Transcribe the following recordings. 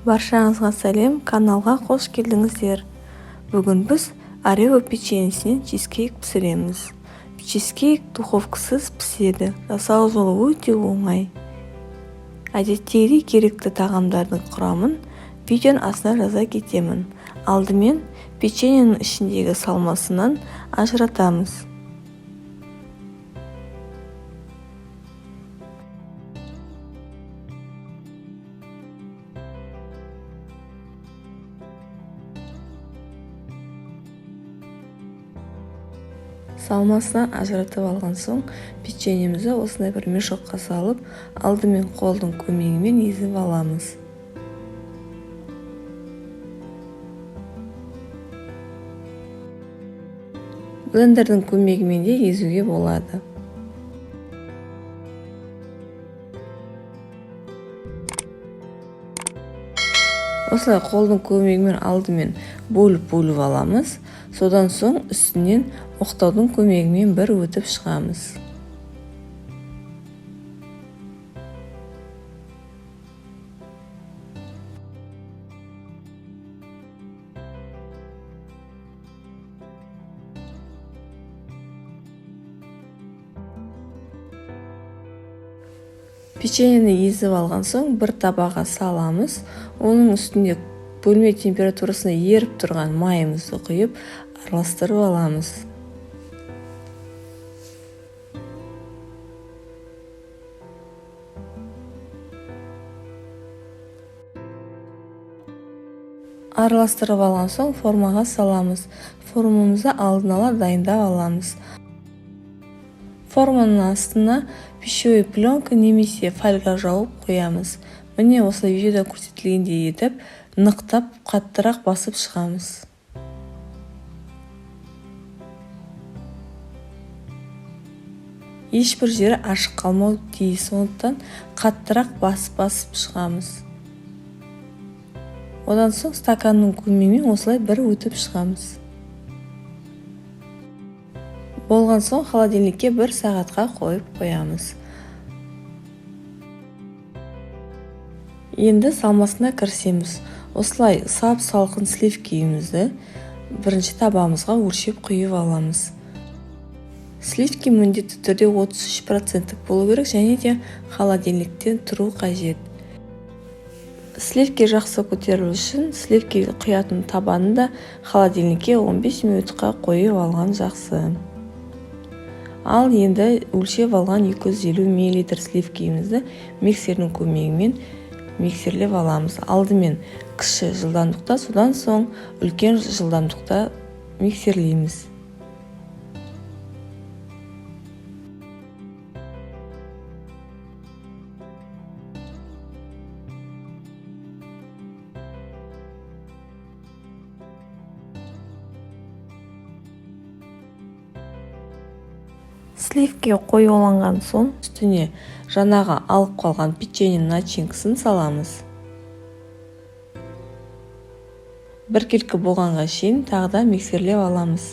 Баршаңызға сәлем, каналға қош келдіңіздер. Бүгін біз Орео печеньесінен чизкейк пісіреміз. Чизкейк духовкасыз піседі. Жасау жолы өте оңай. Әдеттегідей керекті тағамдардың құрамын видеоның астына жаза кетемін. Алдымен печеньенің ішіндегі салмасынан ажыратамыз. Салмасынан ажыратып алған соң, печеньемізді осындай бір мешокқа салып, алдымен қолдың көмегімен езіп аламыз. Блендердің көмегімен де езуге болады. Осылай қолдың көмегімен алдымен бөліп аламыз. Содан соң үстінен оқтаудың көмегімен бір өтіп шығамыз. Печеньені езіп алған соң бір табаға саламыз. Оның үстінде бөлме температурасына еріп тұрған майымызды құйып, араластырып аламыз. Араластырып алған соң формаға саламыз. Формамызды алдын ала дайындап аламыз. Форманың астына пищевой пленка немесе фольга жауып қоямыз. Міне осылай видеода көрсетілгендей етіп, нықтап қаттырақ басып шығамыз. Ешбір жері ашық қалмау тиіс, сондықтан қаттырақ басып шығамыз. Одан соң стаканның көмегімен осылай бір өтіп шығамыз. Болған соң холодильникке 1 сағатқа қойып қоямыз. Енді салмасына кірісеміз. Осылай сап-салқын сливкиімізді бірінші табамызға өлшеп құйып аламыз. Сливки міндетті түрде 33% болу керек, және де холодильниктен тұру қажет. Сливки жақсы көтерілу үшін сливки құятын табаны да холодильникке 15 минутқа қойып алған жақсы. Ал енді өлшеп алған 250 мл сливкиімізді миксердің көмегімен миксерлеп аламыз. Алдымен кіші жылдамдықта, содан соң үлкен жылдамдықта миксерлейміз. Сливки қоюланған соң үстіне жаңағы алып қалған печеньенің начинкасын саламыз. Біркелкі болғанға шейін тағы да миксерлеп аламыз.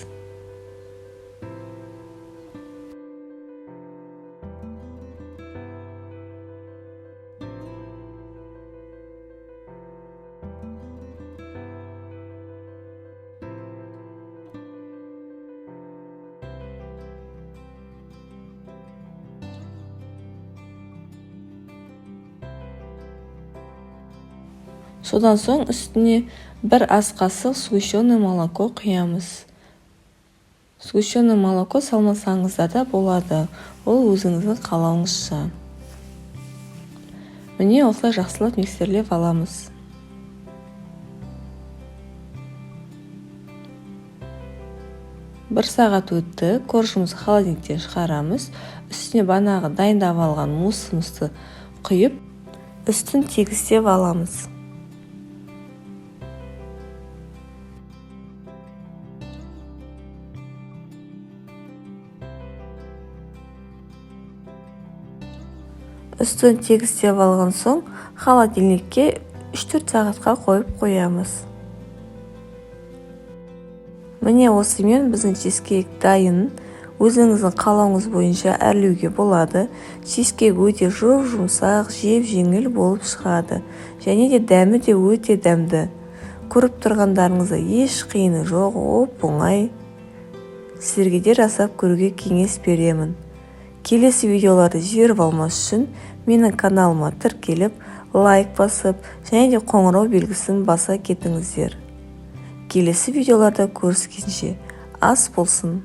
Содан соң үстіне 1 ас қасық сгущенное молоко құямыз. Сгущенное молоко салмасаңызда да болады, ол өзіңіздің қалауыңызша. Міне осылай жақсылап миксерлеп аламыз. Бір сағат өтті, коржымызды холодильниктен шығарамыз. Үстіне банағы дайындап алған муссымызды құйып, үстін тегістеп аламыз. Үстін тегістеп алған соң холодильникке 3-4 сағатқа қойып қоямыз. Міне осымен біздің чизкейк дайын. өзіңіздің қалауыңыз бойынша әрлеуге болады. Чизкейк өте жұмсақ, жеп-жеңіл болып шығады. Және де дәмі де өте дәмді. Көріп тұрғандарыңызда еш қиыны жоқ, оңай. Сіздерге де жасап көруге кеңес беремін. Келесі видеоларды жіберіп алмас үшін менің каналыма тіркеліп, лайк басып, және де қоңырау белгісін баса кетіңіздер. Келесі видеоларда көріскенше ас болсын.